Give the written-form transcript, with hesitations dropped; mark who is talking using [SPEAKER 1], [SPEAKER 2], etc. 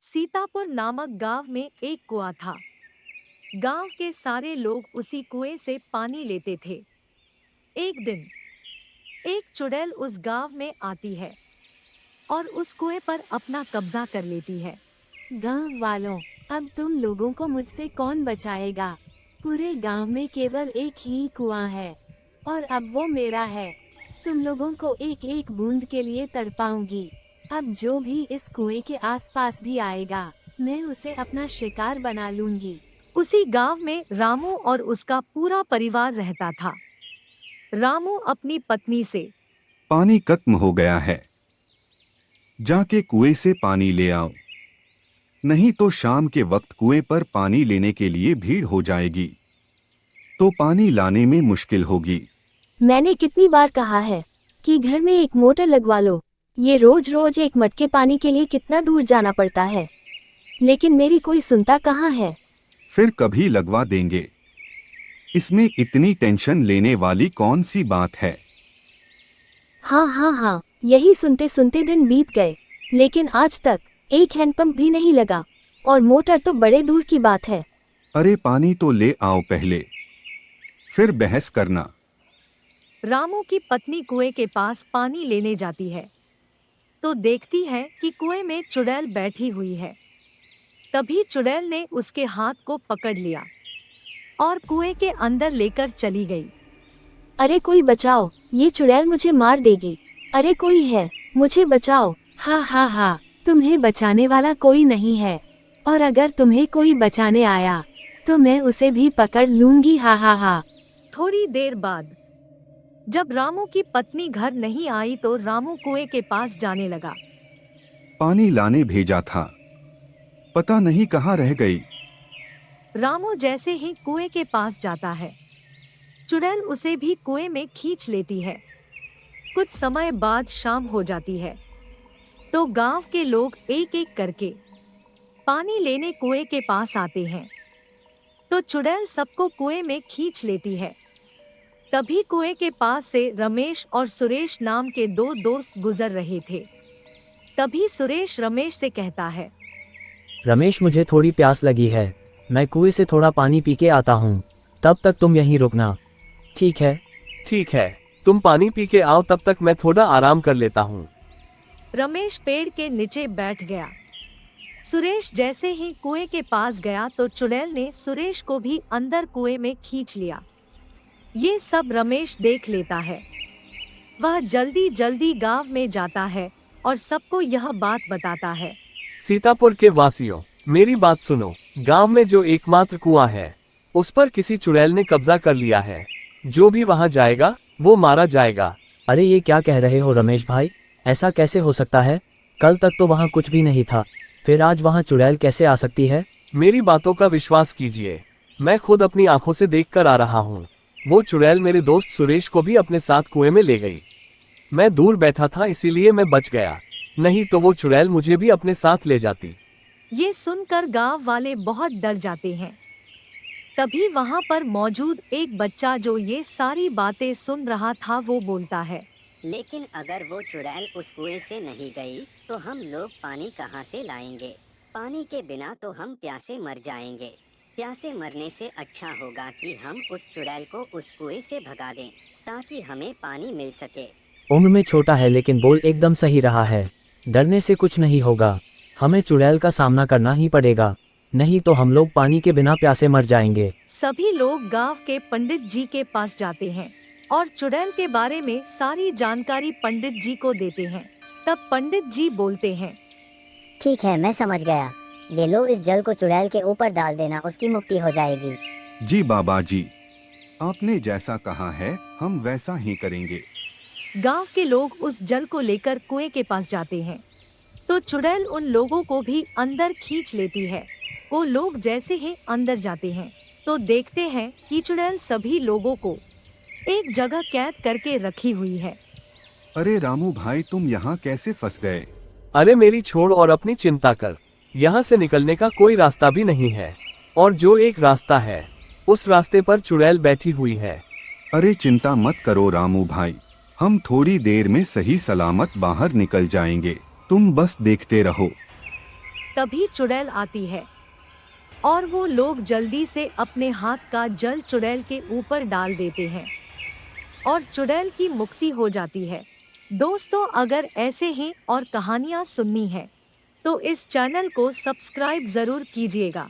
[SPEAKER 1] सीतापुर नामक गांव में एक कुआं था। गांव के सारे लोग उसी कुएं से पानी लेते थे। एक दिन एक चुड़ैल उस गांव में आती है और उस कुएं पर अपना कब्जा कर लेती है।
[SPEAKER 2] गांव वालों, अब तुम लोगों को मुझसे कौन बचाएगा? पूरे गांव में केवल एक ही कुआं है और अब वो मेरा है। तुम लोगों को एक एक बूंद के लिए तड़पाऊंगी। अब जो भी इस कुएं के आसपास भी आएगा, मैं उसे अपना शिकार बना लूंगी।
[SPEAKER 1] उसी गांव में रामू और उसका पूरा परिवार रहता था। रामू अपनी पत्नी से,
[SPEAKER 3] पानी खत्म हो गया है, जाके कुएं से पानी ले आओ, नहीं तो शाम के वक्त कुएं पर पानी लेने के लिए भीड़ हो जाएगी, तो पानी लाने में मुश्किल होगी।
[SPEAKER 2] मैंने कितनी बार कहा है कि घर में एक मोटर लगवा लो। ये रोज रोज एक मटके पानी के लिए कितना दूर जाना पड़ता है, लेकिन मेरी कोई सुनता कहाँ है।
[SPEAKER 3] फिर कभी लगवा देंगे, इसमें इतनी टेंशन लेने वाली कौन सी बात है।
[SPEAKER 2] हाँ, यही सुनते सुनते दिन बीत गए, लेकिन आज तक एक हैंडपंप भी नहीं लगा और मोटर तो बड़े दूर की बात है।
[SPEAKER 3] अरे पानी तो ले आओ पहले, फिर बहस करना।
[SPEAKER 1] रामू की पत्नी कुएं के पास पानी लेने जाती है तो देखती है कि कुएं में चुड़ैल बैठी हुई है। तभी चुड़ैल ने उसके हाथ को पकड़ लिया और कुएं के अंदर लेकर चली गई।
[SPEAKER 2] अरे कोई बचाओ, ये चुड़ैल मुझे मार देगी। अरे कोई है, मुझे बचाओ। हा, तुम्हें बचाने वाला कोई नहीं है, और अगर तुम्हें कोई बचाने आया तो मैं उसे भी पकड़ लूंगी। हा।
[SPEAKER 1] थोड़ी देर बाद जब रामू की पत्नी घर नहीं आई तो रामू कुएं के पास जाने लगा।
[SPEAKER 3] पानी लाने भेजा था, पता नहीं कहाँ रह गई।
[SPEAKER 1] रामू जैसे ही कुएं के पास जाता है, चुड़ैल उसे भी कुएं में खींच लेती है। कुछ समय बाद शाम हो जाती है तो गांव के लोग एक एक करके पानी लेने कुएं के पास आते हैं, तो चुड़ैल सबको कुएं में खींच लेती है। तभी कुएं के पास से रमेश और सुरेश नाम के दो दोस्त गुजर रहे थे। तभी सुरेश रमेश से कहता है,
[SPEAKER 4] रमेश, मुझे थोड़ी प्यास लगी है, मैं कुएं से थोड़ा पानी पी के आता हूँ, तब तक तुम यहीं रुकना। ठीक है?
[SPEAKER 5] ठीक है, तुम पानी पी के आओ, तब तक मैं थोड़ा आराम कर लेता हूँ।
[SPEAKER 1] रमेश पेड़ के नीचे बैठ गया। सुरेश जैसे ही कुएं के पास गया तो चुड़ैल ने सुरेश को भी अंदर कुएं में खींच लिया। ये सब रमेश देख लेता है। वह जल्दी जल्दी गांव में जाता है और सबको यह बात बताता है।
[SPEAKER 5] सीतापुर के वासियों, मेरी बात सुनो। गांव में जो एकमात्र कुआं है, उस पर किसी चुड़ैल ने कब्जा कर लिया है। जो भी वहां जाएगा वो मारा जाएगा।
[SPEAKER 4] अरे ये क्या कह रहे हो रमेश भाई, ऐसा कैसे हो सकता है? कल तक तो वहाँ कुछ भी नहीं था, फिर आज वहाँ चुड़ैल कैसे आ सकती है?
[SPEAKER 5] मेरी बातों का विश्वास कीजिए, मैं खुद अपनी आंखों से देख कर आ रहा हूँ। वो चुड़ैल मेरे दोस्त सुरेश को भी अपने साथ कुएं में ले गई। मैं दूर बैठा था इसीलिए मैं बच गया, नहीं तो वो चुड़ैल मुझे भी अपने साथ ले जाती।
[SPEAKER 1] ये सुनकर गांव वाले बहुत डर जाते हैं। तभी वहां पर मौजूद एक बच्चा जो ये सारी बातें सुन रहा था वो बोलता है,
[SPEAKER 6] लेकिन अगर वो चुड़ैल उस कुएं से नहीं गई तो हम लोग पानी कहाँ से लाएंगे? पानी के बिना तो हम प्यासे मर जाएंगे। प्यासे मरने से अच्छा होगा कि हम उस चुड़ैल को उस कुएं से भगा दें, ताकि हमें पानी मिल सके।
[SPEAKER 4] उम्र में छोटा है लेकिन बोल एकदम सही रहा है। डरने से कुछ नहीं होगा, हमें चुड़ैल का सामना करना ही पड़ेगा, नहीं तो हम लोग पानी के बिना प्यासे मर जाएंगे।
[SPEAKER 1] सभी लोग गांव के पंडित जी के पास जाते हैं और चुड़ैल के बारे में सारी जानकारी पंडित जी को देते हैं। तब पंडित जी बोलते हैं,
[SPEAKER 7] ठीक है, मैं समझ गया। ये लो, इस जल को चुड़ैल के ऊपर डाल देना, उसकी मुक्ति हो जाएगी।
[SPEAKER 3] जी बाबा जी, आपने जैसा कहा है हम वैसा ही करेंगे।
[SPEAKER 1] गांव के लोग उस जल को लेकर कुएं के पास जाते हैं तो चुड़ैल उन लोगों को भी अंदर खींच लेती है। वो लोग जैसे ही अंदर जाते हैं तो देखते हैं कि चुड़ैल सभी लोगों को एक जगह कैद करके रखी हुई है।
[SPEAKER 3] अरे रामू भाई, तुम यहाँ कैसे फंस गए?
[SPEAKER 5] अरे मेरी छोड़ और अपनी चिंता कर, यहाँ से निकलने का कोई रास्ता भी नहीं है, और जो एक रास्ता है उस रास्ते पर चुड़ैल बैठी हुई है।
[SPEAKER 3] अरे चिंता मत करो रामू भाई, हम थोड़ी देर में सही सलामत बाहर निकल जाएंगे, तुम बस देखते रहो।
[SPEAKER 1] तभी चुड़ैल आती है और वो लोग जल्दी से अपने हाथ का जल चुड़ैल के ऊपर डाल देते हैं और चुड़ैल की मुक्ति हो जाती है। दोस्तों, अगर ऐसे ही और कहानियाँ सुननी है तो इस चैनल को सब्सक्राइब जरूर कीजिएगा।